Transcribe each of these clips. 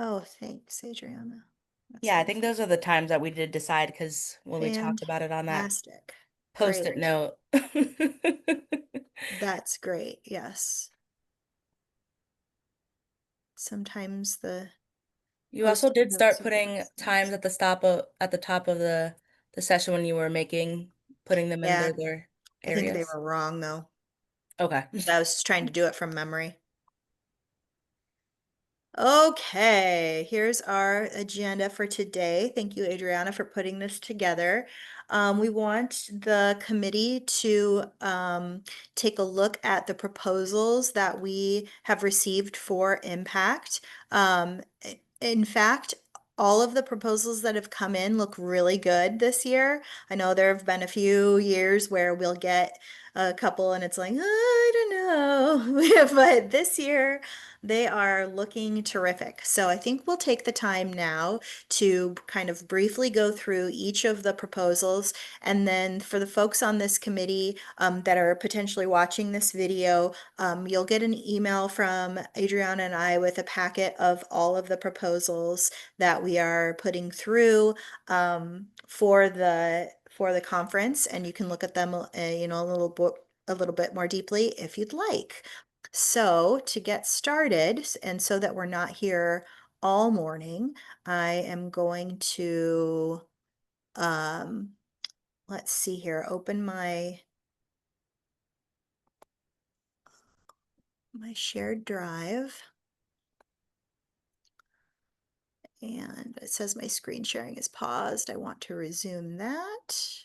Oh, thanks, Adriana. That's Yeah, I think nice. those are the times that we did decide because when we talked about it on that Fantastic. post-it Great. note. That's great. Yes. Sometimes the You also post-it did start notes are the putting best times things. at the top of the session when you were putting them in Yeah, their I think they areas. were wrong though. Okay. I was trying to do it from memory. Okay, here's our agenda for today. Thank you, Adriana, for putting this together. We want the committee to take a look at the proposals that we have received for impact. In fact, all of the proposals that have come in look really good this year. I know there have been a few years where we'll get a couple and it's like, I don't know. But this year, they are looking terrific. So I think we'll take the time now to kind of briefly go through each of the proposals. And then for the folks on this committee that are potentially watching this video, you'll get an email from Adriana and I with a packet of all of the proposals that we are putting through for the conference, and you can look at them, a little bit more deeply if you'd like. So to get started, and so that we're not here all morning, I am going to, um, let's see here, open my shared drive. And it says my screen sharing is paused. I want to resume that.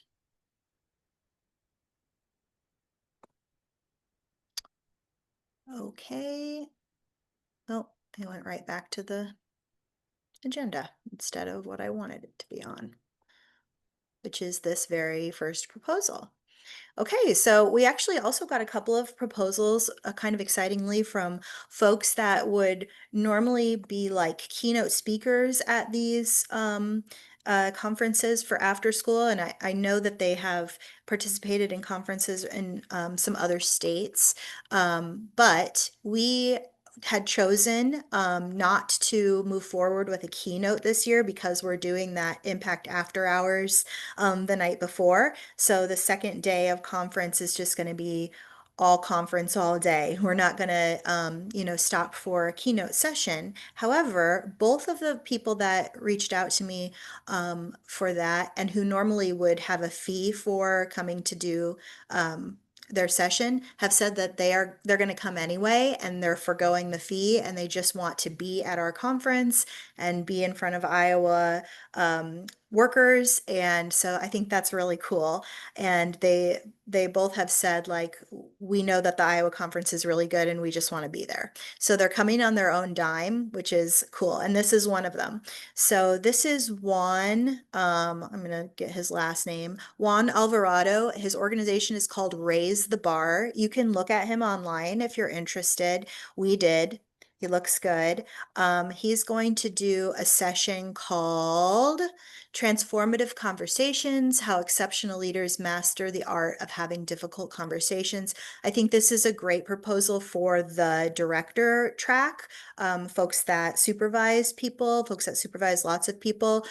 Okay. Oh, I went right back to the agenda instead of what I wanted it to be on, which is this very first proposal. Okay, so we actually also got a couple of proposals, kind of excitingly, from folks that would normally be like keynote speakers at these conferences for after school. And I know that they have participated in conferences in some other states. But we had chosen not to move forward with a keynote this year because we're doing that Impact After Hours the night before. So the second day of conference is just going to be all conference all day. We're not going to, stop for a keynote session. However, both of the people that reached out to me for that and who normally would have a fee for coming to do their session have said that they're going to come anyway and they're foregoing the fee and they just want to be at our conference and be in front of Iowa workers. And so I think that's really cool. And they both have said, like, we know that the Iowa conference is really good and we just want to be there. So they're coming on their own dime, which is cool. And this is one of them. So this is Juan, I'm gonna get his last name, Juan Alvarado. His organization is called Raise the Bar. You can look at him online if you're interested. We did. He looks good. He's going to do a session called Transformative Conversations, How Exceptional Leaders Master the Art of Having Difficult Conversations. I think this is a great proposal for the director track, folks that supervise people, folks that supervise lots of people.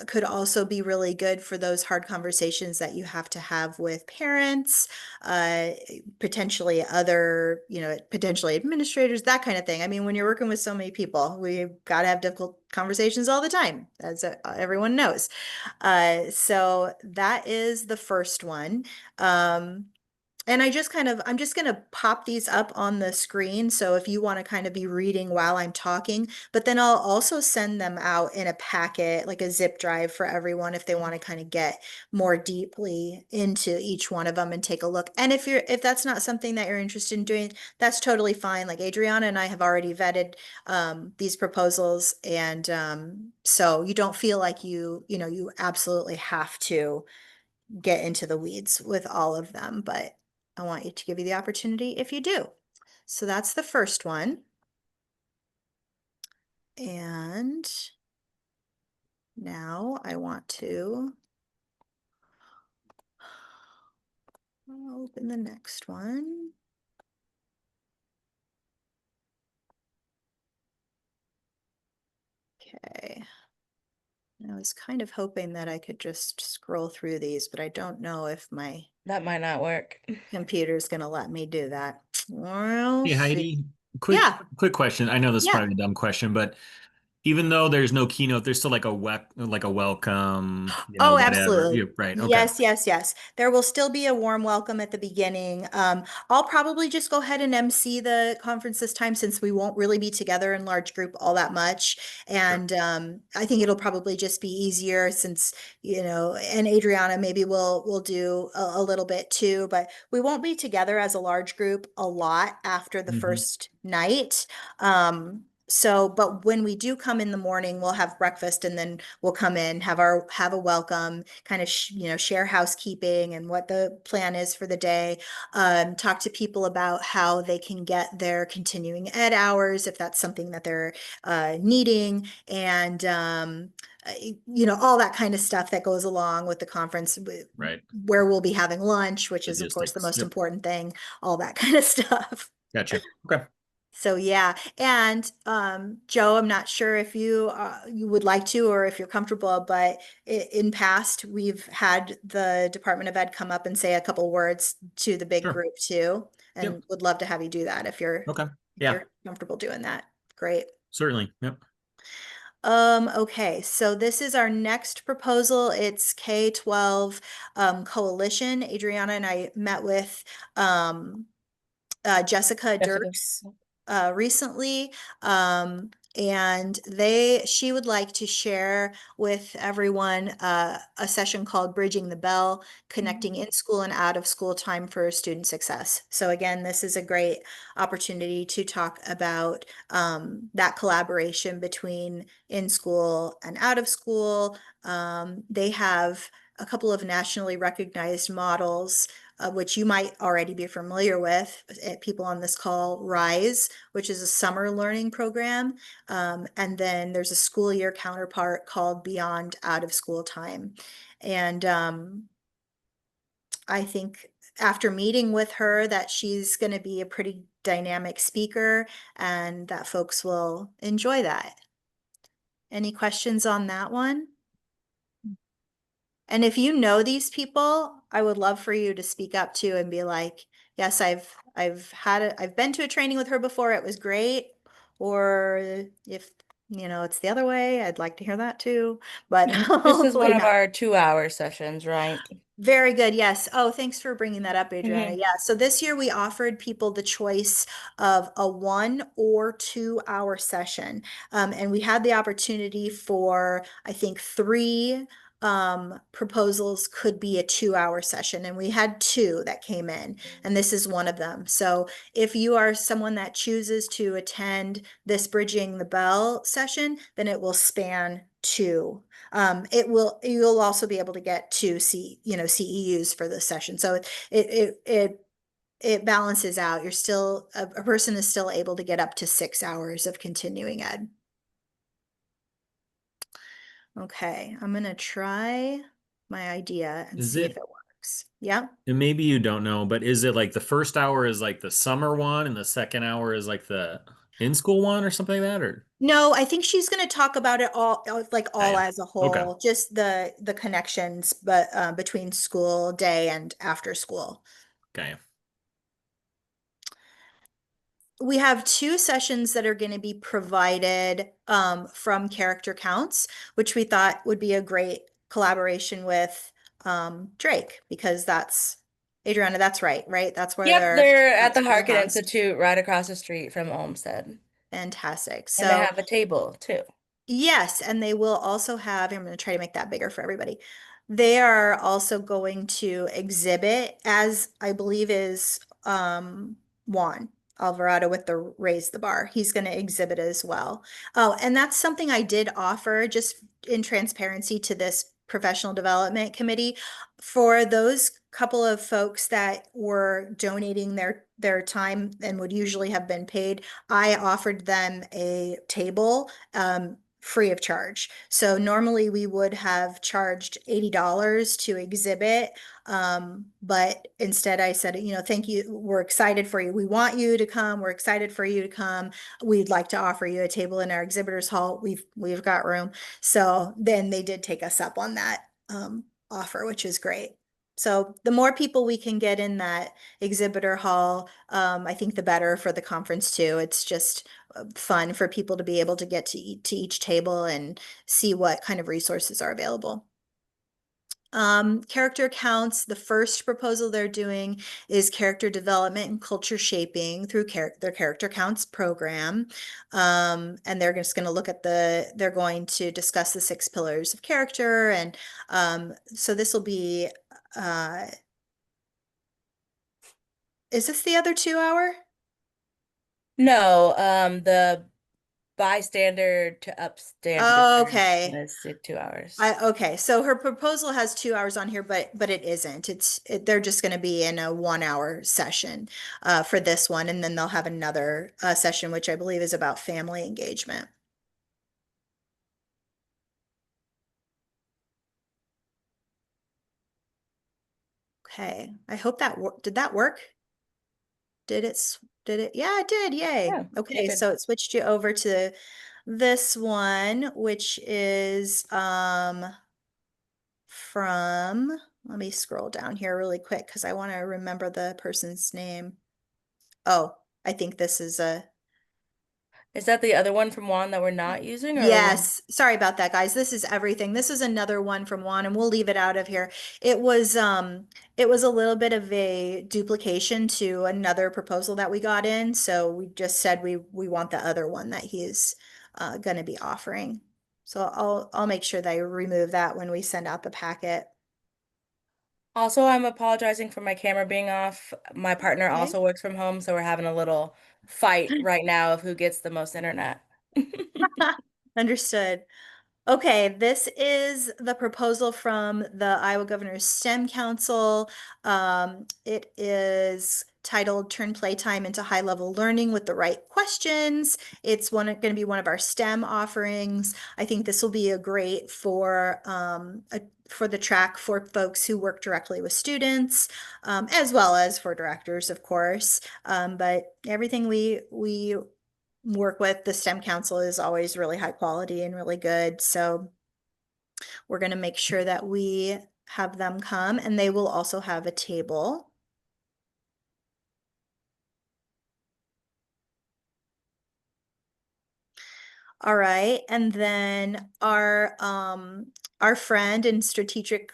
Could also be really good for those hard conversations that you have to have with parents, potentially other, potentially administrators, that kind of thing. I mean, when you're working with so many people, we've got to have difficult conversations all the time, as everyone knows. So that is the first one. And I'm just going to pop these up on the screen. So if you want to kind of be reading while I'm talking, but then I'll also send them out in a packet, like a zip drive for everyone if they want to kind of get more deeply into each one of them and take a look. And if that's not something that you're interested in doing, that's totally fine. Like Adriana and I have already vetted these proposals. And so you don't feel like you absolutely have to get into the weeds with all of them, but I want you to give you the opportunity if you do. So that's the first one. And now I want to open the next one. Okay. I was kind of hoping that I could just scroll through these, but I don't know if my That might not work. computer's gonna let me do that. We'll Hey see. Heidi, Yeah, quick question. I know this is yeah. probably a dumb question, but even though there's no keynote, there's still like like a welcome, Oh, whatever. absolutely. Yeah, right. Okay. Yes, yes, yes. There will still be a warm welcome at the beginning. I'll probably just go ahead and MC the conference this time since we won't really be together in large group all that much. Sure. And I think it'll probably just be easier since, and Adriana maybe will do a little bit too, but we won't be together as a large group a lot after the Hmm. first night. So, but when we do come in the morning, we'll have breakfast and then we'll come in, have a welcome, kind of, share housekeeping and what the plan is for the day. Talk to people about how they can get their continuing ed hours if that's something that they're needing. And, all that kind of stuff that goes along with the conference, Right. where we'll be having lunch, which is, of course, the Logistics. most Yep. important thing, all that kind of stuff. Gotcha. Okay. So yeah, and Joe, I'm not sure if you would like to or if you're comfortable, but in past we've had the Department of Ed come up and say a couple words to the big Sure. group too, Yep. and would love to have you do that if you're Okay. if Yeah. you're comfortable doing that. Great. Certainly. Yep. Okay, so this is our next proposal. It's K-12 Coalition. Adriana and I met with Jessica Jessica. Dirks recently. And she would like to share with everyone a session called Bridging the Bell, Connecting in School and Out of School Time for Student Success. So again, this is a great opportunity to talk about that collaboration between in school and out of school. They have a couple of nationally recognized models, which you might already be familiar with. People on this call, RISE, which is a summer learning program. And then there's a school year counterpart called Beyond Out of School Time. And I think after meeting with her that she's going to be a pretty dynamic speaker and that folks will enjoy that. Any questions on that one? And if you know these people, I would love for you to speak up too and be like, yes, I've been to a training with her before. It was great. Or if, it's the other way, I'd like to hear that too, but This is one hopefully of not. our 2-hour sessions, right? Very good. Yes. Oh, thanks for bringing that up, Adriana. Hmm. Yeah. So this year we offered people the choice of a 1 or 2 hour session. And we had the opportunity for, I think, three proposals could be a 2 hour session. And we had two that came in, and this is one of them. So if you are someone that chooses to attend this Bridging the Bell session, then it will span two. You'll also be able to get two CEUs for this session. So it balances out. You're still, a person is still able to get up to 6 hours of continuing ed. Okay, I'm gonna try my idea and Is see if it, it works. Yeah. and maybe you don't know, but is it like the first hour is like the summer one and the second hour is like the in-school one or something like that? Or No, I think she's going to talk about it all, like yeah, all yeah. as a Okay. whole, just the connections, but between school day and after school. Okay. We have two sessions that are going to be provided from Character Counts, which we thought would be a great collaboration with Drake, because that's, Adriana, that's right? That's where Yep, they're at that's the where they're Harkin housed. Institute right across the street from Olmsted. Fantastic. And they So have a table too. yes, and they will also have, I'm going to try to make that bigger for everybody. They are also going to exhibit, as I believe is Juan Alvarado with the Raise the Bar. He's going to exhibit as well. Oh, and that's something I did offer just in transparency to this professional development committee. For those couple of folks that were donating their time and would usually have been paid, I offered them a table free of charge. So normally we would have charged $80 to exhibit. But instead I said, thank you. We're excited for you. We want you to come. We're excited for you to come. We'd like to offer you a table in our exhibitors hall. We've got room. So then they did take us up on that, offer, which is great. So the more people we can get in that exhibitor hall, I think the better for the conference too. It's just fun for people to be able to get to each table and see what kind of resources are available. Character counts, the first proposal they're doing is character development and culture shaping through their character counts program. And they're just going to look at they're going to discuss the 6 pillars of character. And so this will be, is this the other 2-hour? No, the bystander to upstander Oh, okay. is 2 hours. Okay, so her proposal has 2 hours on here, but it isn't. They're just going to be in a 1-hour session for this one, and then they'll have another session, which I believe is about family engagement. Okay, I hope that did that work? Did it? Yeah, it did. Yay. Yeah, Okay, good. so it switched you over to this one, which is from, let me scroll down here really quick because I want to remember the person's name. Oh, I think this is Is that the other one from Juan that we're not using, or yes, sorry about that, guys. This is everything. This is another one from Juan, and we'll leave it out of here. It was a little bit of a duplication to another proposal that we got in, so we just said we want the other one that he's going to be offering. So I'll make sure that I remove that when we send out the packet. Also, I'm apologizing for my camera being off. My partner Okay. also works from home, so we're having a little fight right now of who gets the most internet. Understood. Okay, this is the proposal from the Iowa Governor's STEM Council. It is titled Turn Playtime into High-Level Learning with the Right Questions. It's going to be one of our STEM offerings. I think this will be a great for the track for folks who work directly with students, as well as for directors, of course. But everything we work with the STEM Council is always really high quality and really good. So we're going to make sure that we have them come, and they will also have a table. All right, and then our friend and strategic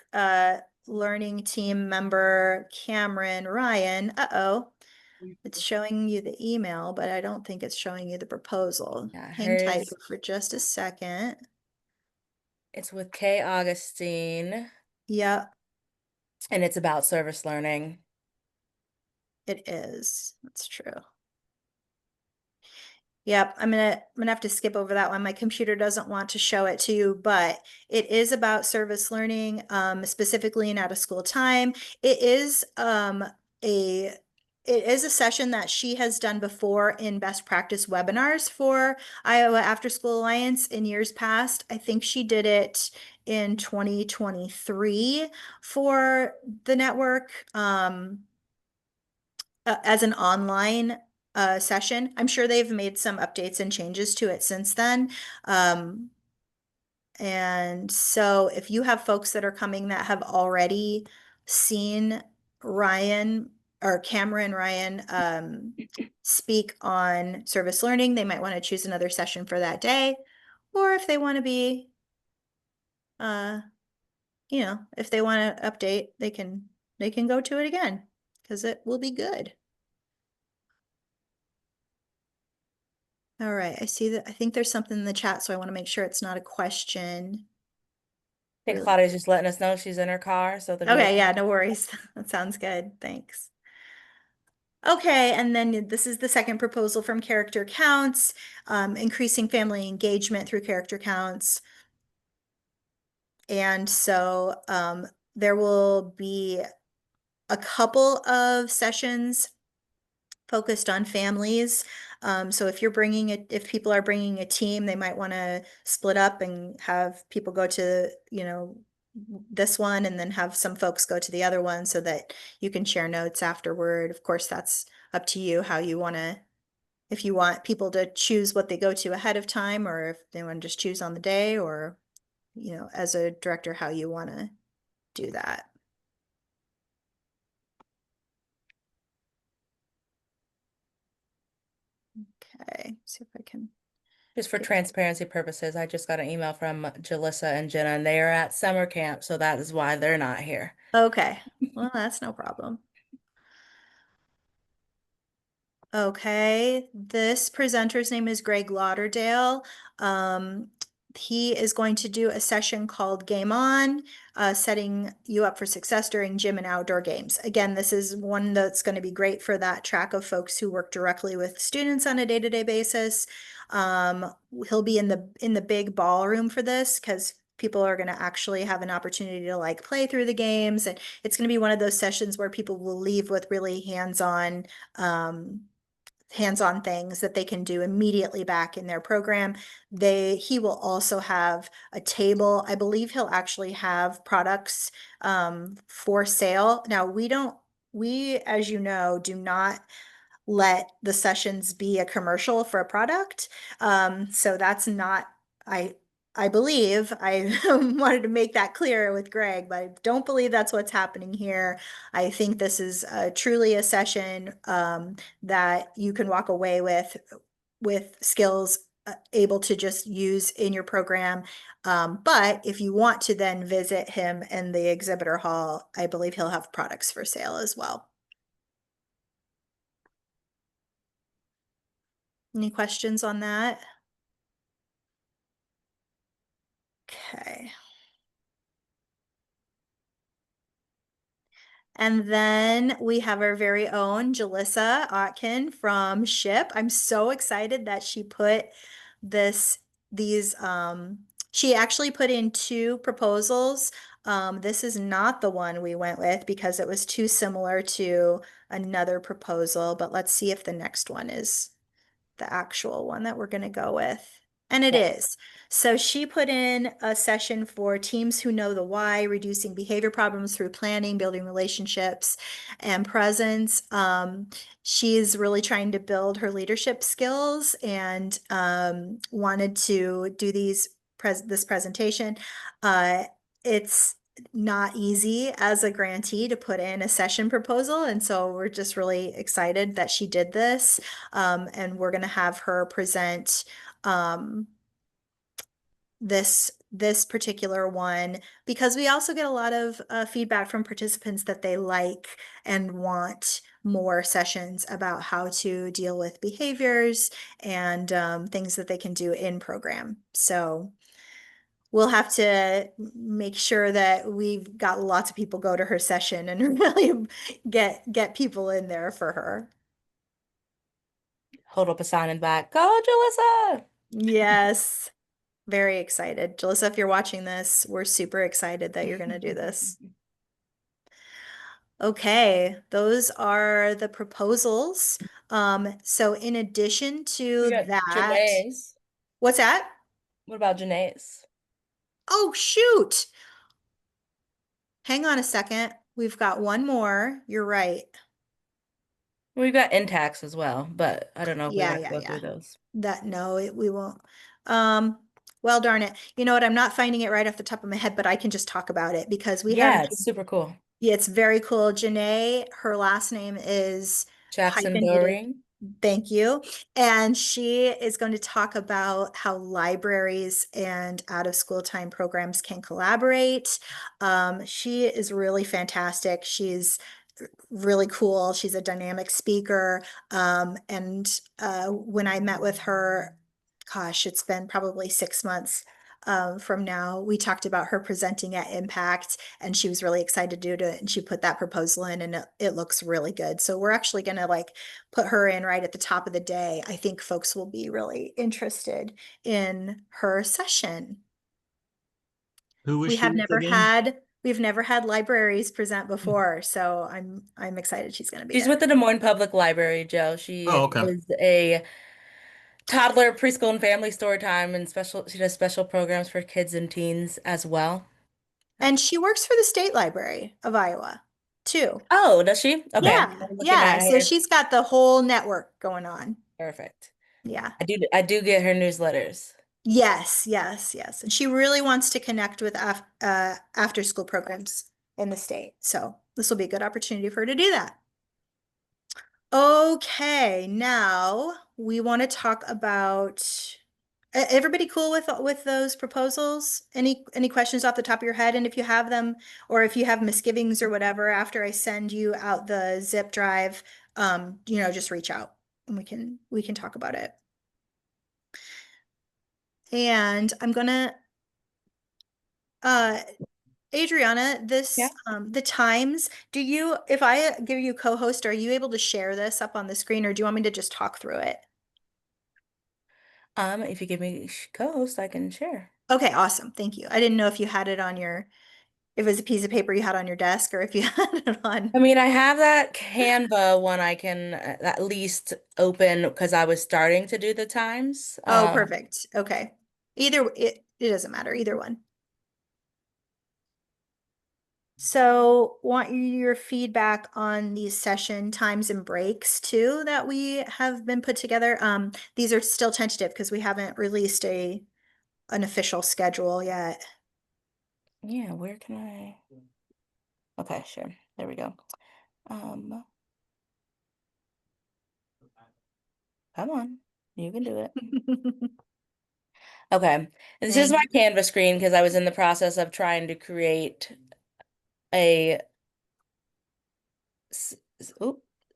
learning team member Cameron Ryan. It's showing you the email, but I don't think it's showing you the proposal. Yeah, Hang tight hers, for just a second. it's with Kay Augustine, Yep, and it's about service learning. it is. That's true. Yep, I'm gonna have to skip over that one. My computer doesn't want to show it to you, but it is about service learning, specifically in out of school time. It is a session that she has done before in best practice webinars for Iowa After School Alliance in years past. I think she did it in 2023 for the network. As an online session. I'm sure they've made some updates and changes to it since then. And so if you have folks that are coming that have already seen Ryan or Cameron Ryan speak on service learning, they might want to choose another session for that day. Or if they want to be, if they want to update, they can go to it again because it will be good. All right, I see that. I think there's something in the chat, so I want to make sure it's not a question. I think Really? Claudia's just letting us know she's in her car, so there's Okay, yeah, no worries. That sounds good. Thanks. Okay, and then this is the second proposal from Character Counts, increasing family engagement through character counts. And so there will be a couple of sessions focused on families. So if if people are bringing a team, they might want to split up and have people go to, this one and then have some folks go to the other one so that you can share notes afterward. Of course, that's up to you how you want to, if you want people to choose what they go to ahead of time, or if they want to just choose on the day, or, as a director, how you want to do that. Okay, see if I can. Just for get- transparency purposes, I just got an email from Jalissa and Jenna, and they are at summer camp, so that is why they're not here. Okay, well, that's no problem. Okay, this presenter's name is Greg Lauderdale. He is going to do a session called Game On, setting you up for success during gym and outdoor games. Again, this is one that's going to be great for that track of folks who work directly with students on a day-to-day basis. He'll be in the big ballroom for this because people are going to actually have an opportunity to like play through the games, and it's going to be one of those sessions where people will leave with really hands-on things that they can do immediately back in their program. He will also have a table. I believe he'll actually have products for sale. Now we, as you know, do not let the sessions be a commercial for a product. So that's not, I believe, I wanted to make that clear with Greg, but I don't believe that's what's happening here. I think this is truly a session that you can walk away with skills able to just use in your program. But if you want to then visit him in the exhibitor hall, I believe he'll have products for sale as well. Any questions on that? Okay. And then we have our very own Jalissa Otkin from SHIP. I'm so excited that she put she actually put in 2 proposals. This is not the one we went with because it was too similar to another proposal, but let's see if the next one is the actual one that we're going to go with. And it Yeah. is. So she put in a session for teams who know the why, reducing behavior problems through planning, building relationships, and presence. She's really trying to build her leadership skills and wanted to do this presentation. It's not easy as a grantee to put in a session proposal, and so we're just really excited that she did this. And we're going to have her present this particular one because we also get a lot of feedback from participants that they like and want more sessions about how to deal with behaviors and things that they can do in program. So we'll have to make sure that we've got lots of people go to her session and really get people in there for her. Hold up a sign in the back. Go, Jalissa! Yes, very excited. Jalissa, if you're watching this, we're super excited that you're going to do this. Okay, those are the proposals. So in addition to We got that, Janae's. what's that? What about Janae's? Oh, shoot. Hang on a second. We've got one more. You're right. We've got Intax as well, but I don't know if we Yeah, want to go yeah. through those. We won't. Well, darn it. You know what? I'm not finding it right off the top of my head, but I can just talk about it because we have, Yeah, it's super cool. yeah, it's very cool. Janae, her last name is Jackson hyphenated. Doreen. Thank you. And she is going to talk about how libraries and out of school time programs can collaborate. She is really fantastic. She's really cool. She's a dynamic speaker. And when I met with her, gosh, it's been probably 6 months from now, we talked about her presenting at Impact, and she was really excited to do it. And she put that proposal in, and it looks really good. So we're actually going to like put her in right at the top of the day. I think folks will be really interested in her session. Who was We she have with never again? had We've never had libraries present before, so I'm excited she's going to be She's there. with the Des Moines Public Library, Joe. She Oh, okay. is a toddler, preschool, and family story time and she does special programs for kids and teens as well. And she works for the State Library of Iowa too. Oh, does she? Okay. Yeah, I'm looking yeah. at So her. she's got the whole network going on. Perfect. Yeah. I do get her newsletters. Yes, yes, yes. And she really wants to connect with after school programs in the state. So this will be a good opportunity for her to do that. Okay, now we want to talk about everybody cool with those proposals? Any questions off the top of your head? And if you have them, or if you have misgivings or whatever, after I send you out the zip drive, just reach out and we can talk about it. And I'm gonna Adriana, Yeah. the times, if I give you co-host, are you able to share this up on the screen, or do you want me to just talk through it? If you give me co-host, I can share. Okay, awesome. Thank you. I didn't know if you had it on if it was a piece of paper you had on your desk, or if you had it on. I mean, I have that Canva one I can at least open because I was starting to do the times. Oh, perfect. Okay. It doesn't matter, either one. So want your feedback on these session times and breaks too that we have been put together. These are still tentative because we haven't released an official schedule yet. Yeah, where can I? Okay, sure. There we go. Come on, you can do it. Okay, this is my Canva screen because I was in the process of trying to create a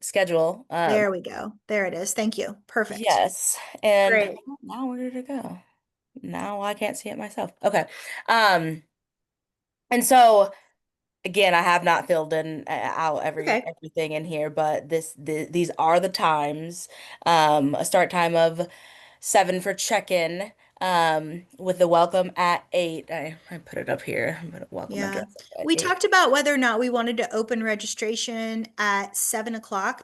schedule. There we go. There it is. Thank you. Perfect. Yes, and Great. now where did it go? Now I can't see it myself. Okay, and so again, I have not filled in out Okay. everything in here, but these are the times. A start time of 7 for check-in. With the welcome at 8. I put it up here. I'm gonna welcome Yeah. address at We 8. talked about whether or not we wanted to open registration at 7 o'clock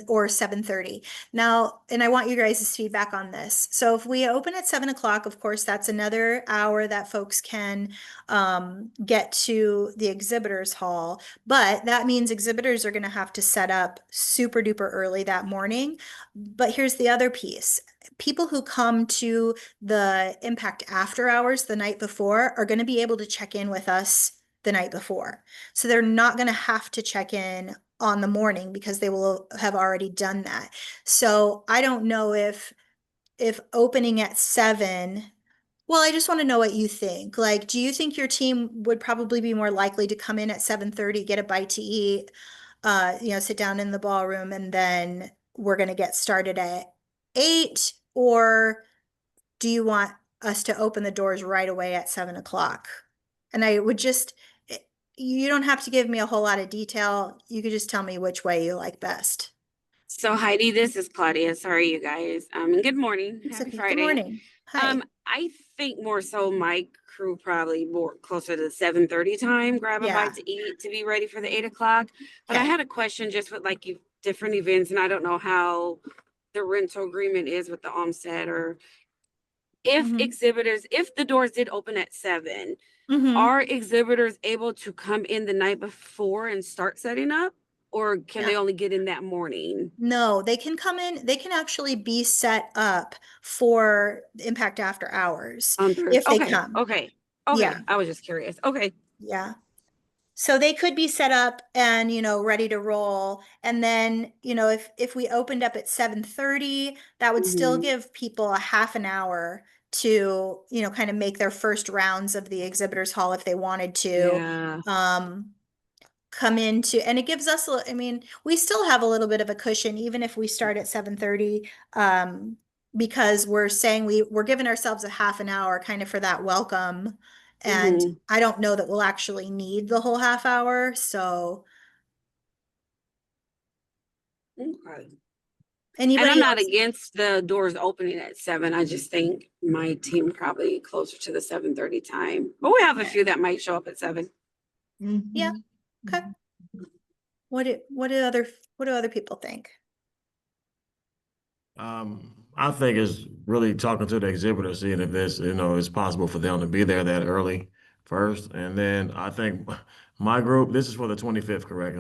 or 7:30. Now, and I want you guys' feedback on this. So if we open at 7 o'clock, of course, that's another hour that folks can get to the exhibitors hall. But that means exhibitors are going to have to set up super duper early that morning. But here's the other piece. People who come to the impact after hours the night before are going to be able to check in with us the night before. So they're not going to have to check in on the morning because they will have already done that. So I don't know if opening at 7, well, I just want to know what you think. Like, do you think your team would probably be more likely to come in at 7:30, get a bite to eat, sit down in the ballroom, and then we're going to get started at 8? Or do you want us to open the doors right away at 7 o'clock? And I would you don't have to give me a whole lot of detail. You could just tell me which way you like best. So Heidi, this is Claudia. Sorry, you guys. And good morning. It's Happy okay. Friday. Good morning. Hi. I think more so my crew probably more closer to the 7:30 time, grab a Yeah. bite to eat to be ready for the 8 o'clock. But I Okay. had a question just with like different events, and I don't know how the rental agreement is with the Olmsted, or if Mhm. if the doors did open at 7, Mhm. are exhibitors able to come in the night before and start setting up? Or can they Yeah. only get in that morning? No, they can come in. They can actually be set up for impact after hours On Thursday. if they Okay. come. Okay. Yeah. I was just curious. Okay. Yeah. So they could be set up and, ready to roll. And then, if we opened up at 7:30, that would still Mhm. give people a half an hour to, kind of make their first rounds of the exhibitors hall if they wanted to. Yeah. Come into, and it gives us, we still have a little bit of a cushion, even if we start at 7:30, because we're saying we're giving ourselves a half an hour kind of for that welcome. And Mhm. I don't know that we'll actually need the whole half hour. So Okay. And anybody I'm not else? against the doors opening at 7. I just think my team probably closer to the 7:30 time. But we have a few that might show up at 7. Yeah. Mhm. Okay. What do other people think? I think it's really talking to the exhibitor, seeing if it's possible for them to be there that early first. And then I think my group, this is for the 25th, correct?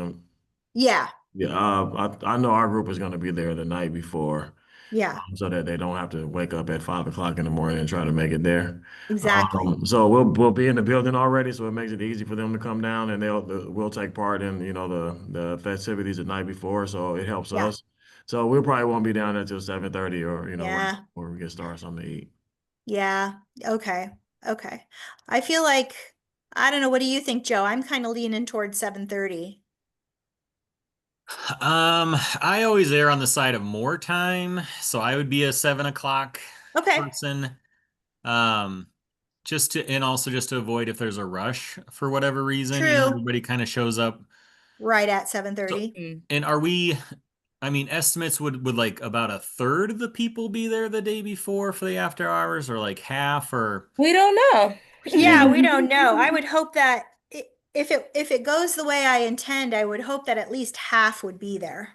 Yeah, Yeah, I know our group is going to be there the night before, yeah, so that they don't have to wake up at 5 o'clock in the morning and try to make it there. exactly. So we'll be in the building already, so it makes it easy for them to come down, and we'll take part in the festivities the night before, so it helps Yeah, us. So we probably won't be down until 7:30 or yeah, where we get started something to eat. yeah. Okay, okay. I feel like, I don't know, what do you think, Joe? I'm kind of leaning towards 7:30. I always err on the side of more time, so I would be a 7 o'clock Okay, person. Um, and also just to avoid if there's a rush for whatever reason, true. everybody kind of shows up. Right at So, 7:30. and I mean, estimates would like about a third of the people be there the day before for the after hours, or like half, or We don't know. Yeah, we don't know. I would hope that if it goes the way I intend, I would hope that at least half would be there.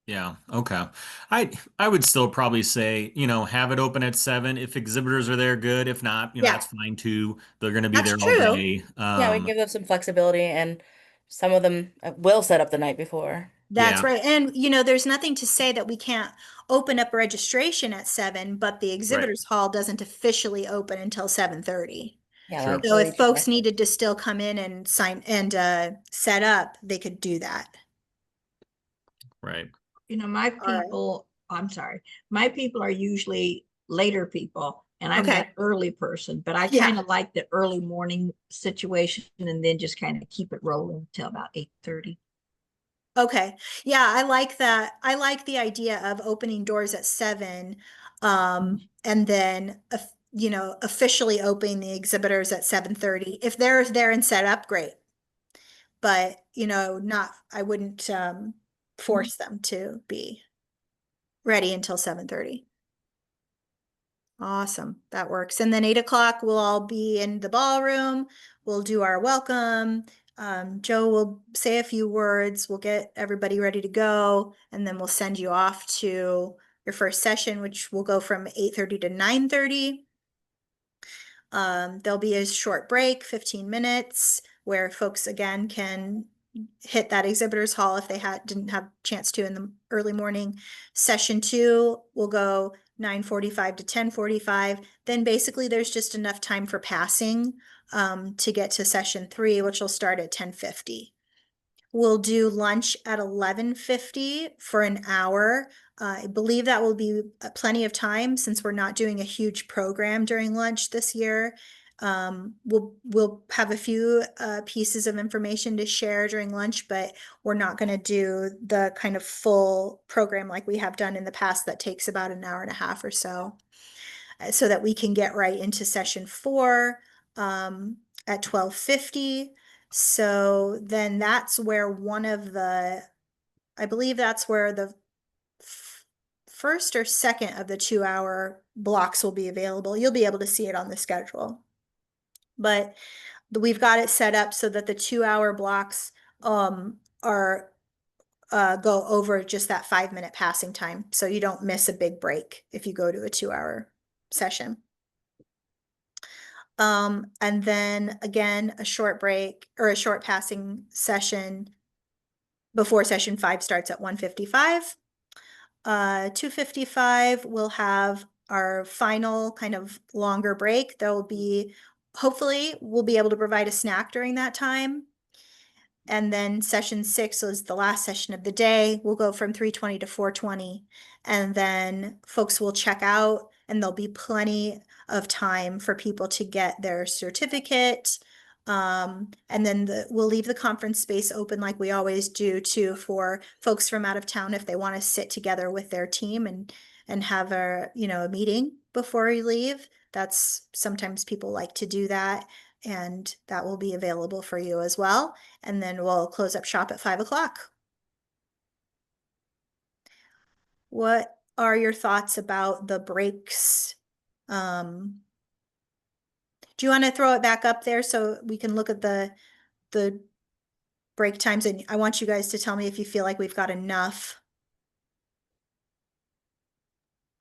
yeah, okay. I would still probably say, have it open at 7. If exhibitors are there, good. If not, Yeah, that's fine too. They're going to be that's there all true. day. Yeah, we give them some flexibility, and some of them will set up the night before. That's Yeah, right. And there's nothing to say that we can't open up registration at 7, but the right. exhibitors hall doesn't officially open until 7:30. Yeah, Sure. like So Lily if folks suggested. needed to still come in and sign and set up, they could do that. Right. My All right. people, I'm sorry, my people are usually later people, and I'm Okay. that early person, but I Yeah. kind of like the early morning situation and then just kind of keep it rolling until about 8:30. Okay. Yeah, I like that. I like the idea of opening doors at 7, and then officially opening the exhibitors at 7:30. If they're there and set up, great. But, I wouldn't force them to be ready until 7:30. Awesome. That works. And then 8 o'clock, we'll all be in the ballroom. We'll do our welcome. Joe will say a few words. We'll get everybody ready to go. And then we'll send you off to your first session, which will go from 8:30 to 9:30. There'll be a short break, 15 minutes, where folks again can hit that exhibitors hall if they didn't have a chance to in the early morning. Session 2 will go 9:45 to 10:45. Then basically there's just enough time for passing to get to session 3, which will start at 10:50. We'll do lunch at 11:50 for an hour. I believe that will be plenty of time since we're not doing a huge program during lunch this year. We'll have a few pieces of information to share during lunch, but we're not going to do the kind of full program like we have done in the past that takes about an hour and a half or so that we can get right into session 4 at 12:50. So then that's where I believe that's where the first or second of the 2-hour blocks will be available. You'll be able to see it on the schedule. But we've got it set up so that the 2-hour blocks are go over just that 5-minute passing time. So you don't miss a big break if you go to a 2-hour session. And then again, a short break or a short passing session before session 5 starts at 1:55. 2:55, we'll have our final kind of longer break. Hopefully we'll be able to provide a snack during that time. And then session 6 is the last session of the day. We'll go from 3:20 to 4:20. And then folks will check out and there'll be plenty of time for people to get their certificate. And then we'll leave the conference space open like we always do too for folks from out of town if they want to sit together with their team and have a meeting before you leave. That's sometimes people like to do that, and that will be available for you as well. And then we'll close up shop at 5 o'clock. What are your thoughts about the breaks? Do you want to throw it back up there so we can look at the break times, and I want you guys to tell me if you feel like we've got enough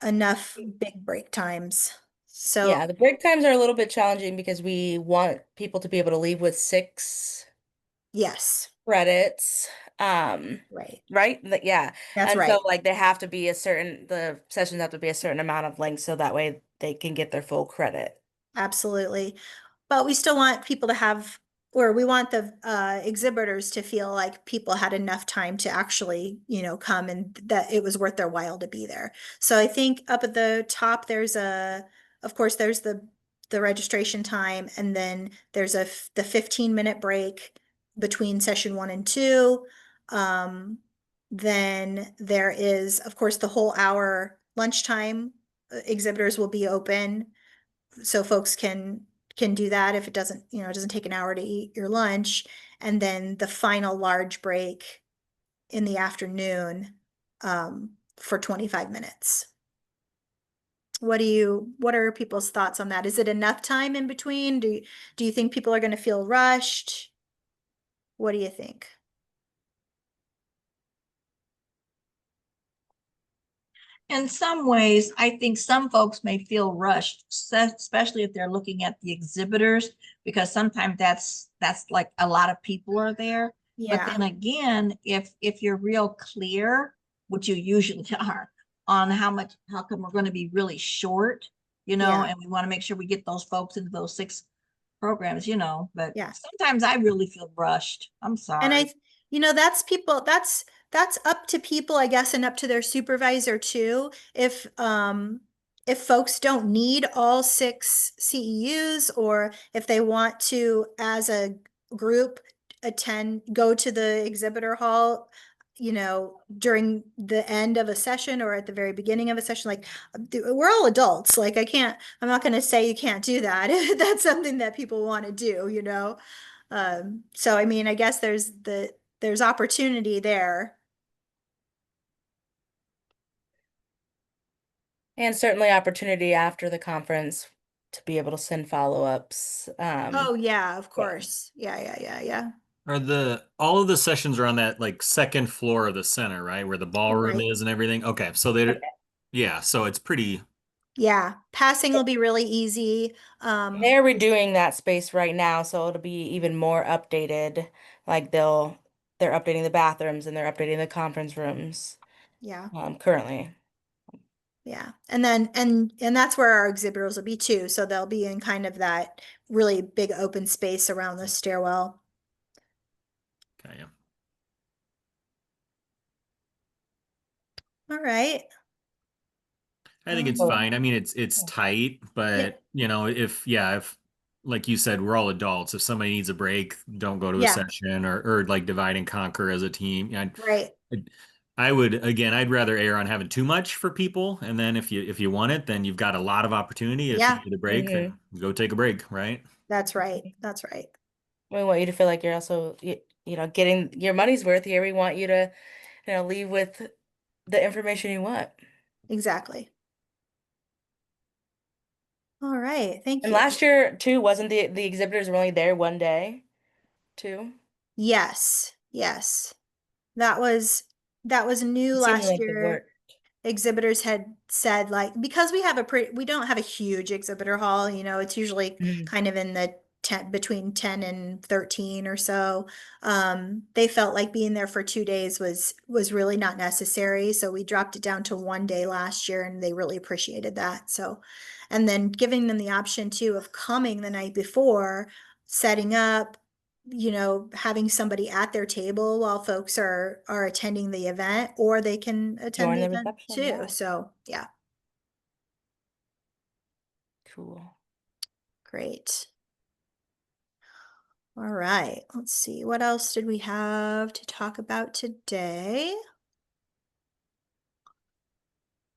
big break times. So, Yeah, the break times are a little bit challenging because we want people to be able to leave with 6 yes, credits. right. Right? Yeah. That's And so right. like they have to be the sessions have to be a certain amount of length so that way they can get their full credit. Absolutely. But we still want people to have, or we want the exhibitors to feel like people had enough time to actually, come and that it was worth their while to be there. So I think up at the top, of course, there's the registration time, and then there's the 15-minute break between session 1 and 2. Then there is, of course, the whole hour lunchtime. Exhibitors will be open so folks can do that if it doesn't, it doesn't take an hour to eat your lunch. And then the final large break in the afternoon for 25 minutes. What are people's thoughts on that? Is it enough time in between? Do you think people are going to feel rushed? What do you think? In some ways, I think some folks may feel rushed, especially if they're looking at the exhibitors, because sometimes that's like a lot of people are there. But Yeah, then again, if you're real clear, which you usually are, on how come we're going to be really short, Yeah. and we want to make sure we get those folks into those 6 programs, but Yeah. sometimes I really feel rushed. I'm and sorry. that's people, that's up to people, I guess, and up to their supervisor too. If folks don't need all 6 CEUs, or if they want to, as a group, go to the exhibitor hall, during the end of a session or at the very beginning of a session, like, we're all adults. Like, I'm not going to say you can't do that if that's something that people want to do. So I mean, I guess there's opportunity there. And certainly opportunity after the conference to be able to send follow-ups. Oh yeah, of Yeah. course. Yeah. Are all of the sessions are on that like second floor of the center, right? Where the ballroom Right. is and everything? Okay. So yeah, so it's pretty. Yeah, passing will be really easy. They're redoing that space right now, so it'll be even more updated. Like they're updating the bathrooms and they're updating the conference rooms Yeah, currently. yeah. And then, and that's where our exhibitors will be too. So they'll be in kind of that really big open space around the stairwell. Okay, yeah. All right. I think it's Oh, fine. I mean, it's tight, but if like you said, we're all adults. If somebody needs a break, don't go to a Yeah, session or like divide and conquer as a team. Yeah, right. I would again, I'd rather err on having too much for people, and then if you want it, then you've got a lot of opportunity. If you Yeah, need a break, then go take a break, right? that's right. That's right. We want you to feel like you're also, getting your money's worth here. We want you to, leave with the information you want. Exactly. All right. Thank And you. last year too, wasn't the exhibitors were only there one day too? Yes. That was new It seemed last like the year. work. Exhibitors had said, like, because we don't have a huge exhibitor hall, it's usually Mhm. kind of in the 10, between 10 and 13 or so. They felt like being there for 2 days was really not necessary. So we dropped it down to 1 day last year, and they really appreciated that. So, and then giving them the option too of coming the night before, setting up, having somebody at their table while folks are attending the event, or they can attend Join the the event reception, too. yeah. So, yeah, Cool. great. All right, let's see. What else did we have to talk about today?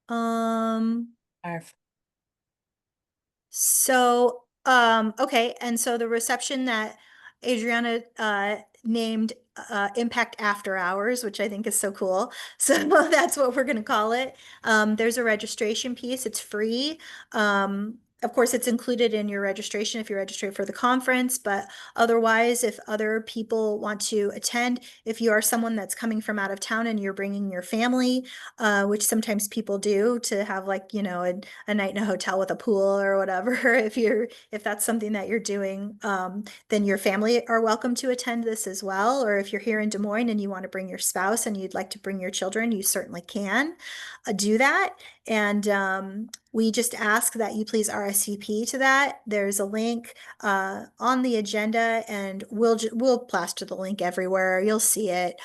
Um, Our Okay, and so the reception that Adriana named Impact After Hours, which I think is so cool. So that's what we're gonna call it. There's a registration piece, it's free. Of course, it's included in your registration if you register for the conference, but otherwise, if other people want to attend, if you are someone that's coming from out of town and you're bringing your family, which sometimes people do to have like, you know, a night in a hotel with a pool or whatever, if that's something that you're doing, then your family are welcome to attend this as well. Or if you're here in Des Moines and you want to bring your spouse and you'd like to bring your children, you certainly can do that. And we just ask that you please RSVP to that. There's a link on the agenda, and we'll plaster the link everywhere. You'll see it.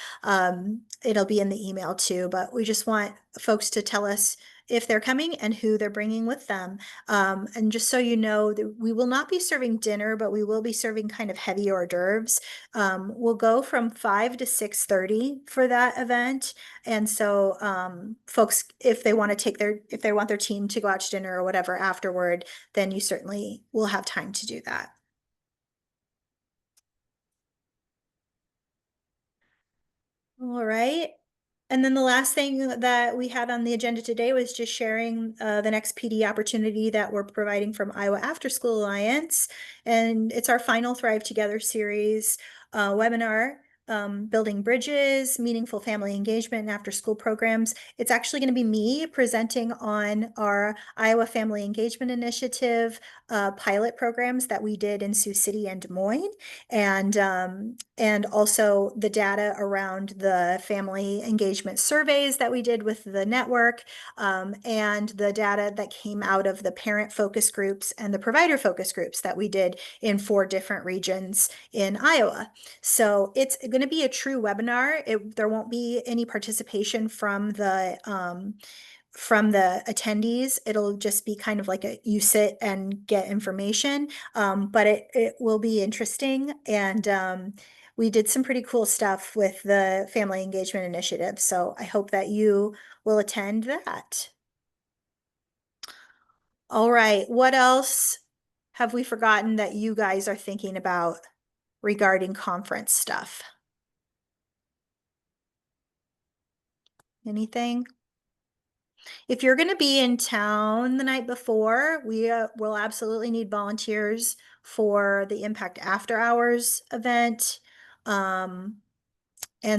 It'll be in the email too, but we just want folks to tell us if they're coming and who they're bringing with them. And just so you know, we will not be serving dinner, but we will be serving kind of heavy hors d'oeuvres. We'll go from 5 to 6:30 for that event. And so folks, if they want their team to go out to dinner or whatever afterward, then you certainly will have time to do that. All right. And then the last thing that we had on the agenda today was just sharing the next PD opportunity that we're providing from Iowa After School Alliance. And it's our final Thrive Together series webinar, building bridges, meaningful family engagement, and after school programs. It's actually going to be me presenting on our Iowa Family Engagement Initiative pilot programs that we did in Sioux City and Des Moines, and also the data around the family engagement surveys that we did with the network, and the data that came out of the parent focus groups and the provider focus groups that we did in 4 different regions in Iowa. So it's going to be a true webinar. There won't be any participation from the attendees. It'll just be kind of like you sit and get information, but it will be interesting. And we did some pretty cool stuff with the Family Engagement Initiative. So I hope that you will attend that. All right, what else have we forgotten that you guys are thinking about regarding conference stuff? Anything? If you're going to be in town the night before, we will absolutely need volunteers for the Impact After Hours event. And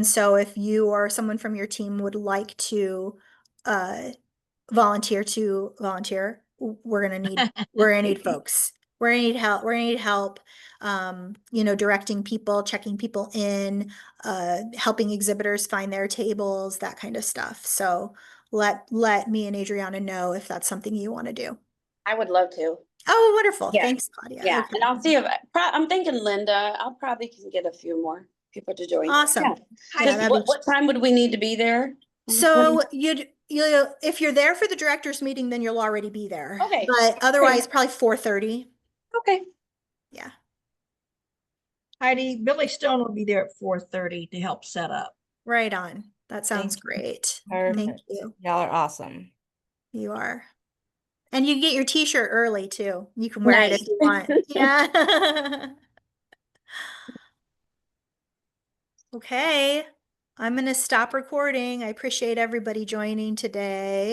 so if you or someone from your team would like to volunteer, we're gonna need folks. We're gonna need help. We're gonna need help, you know, directing people, checking people in, helping exhibitors find their tables, that kind of stuff. So let me and Adriana know if that's something you want to do. I would love to. Oh, wonderful. Yeah. Thanks, Claudia. Yeah, Okay. and I'll see if, I'm thinking Linda, I'll probably can get a few more people to join. Awesome. Yeah. Yeah, that'd be- What time would we need to be there? So if you're there for the directors meeting, then you'll already be there. Okay. But otherwise, probably 4:30. Okay. Yeah. Heidi, Billy Stone will be there at 4:30 to help set up. Right on. That sounds Thank you. great. Perfect. Thank you. Y'all are awesome. You are. And you get your t-shirt early too. You can wear it if Nice. you want. Yeah. Okay. I'm going to stop recording. I appreciate everybody joining today.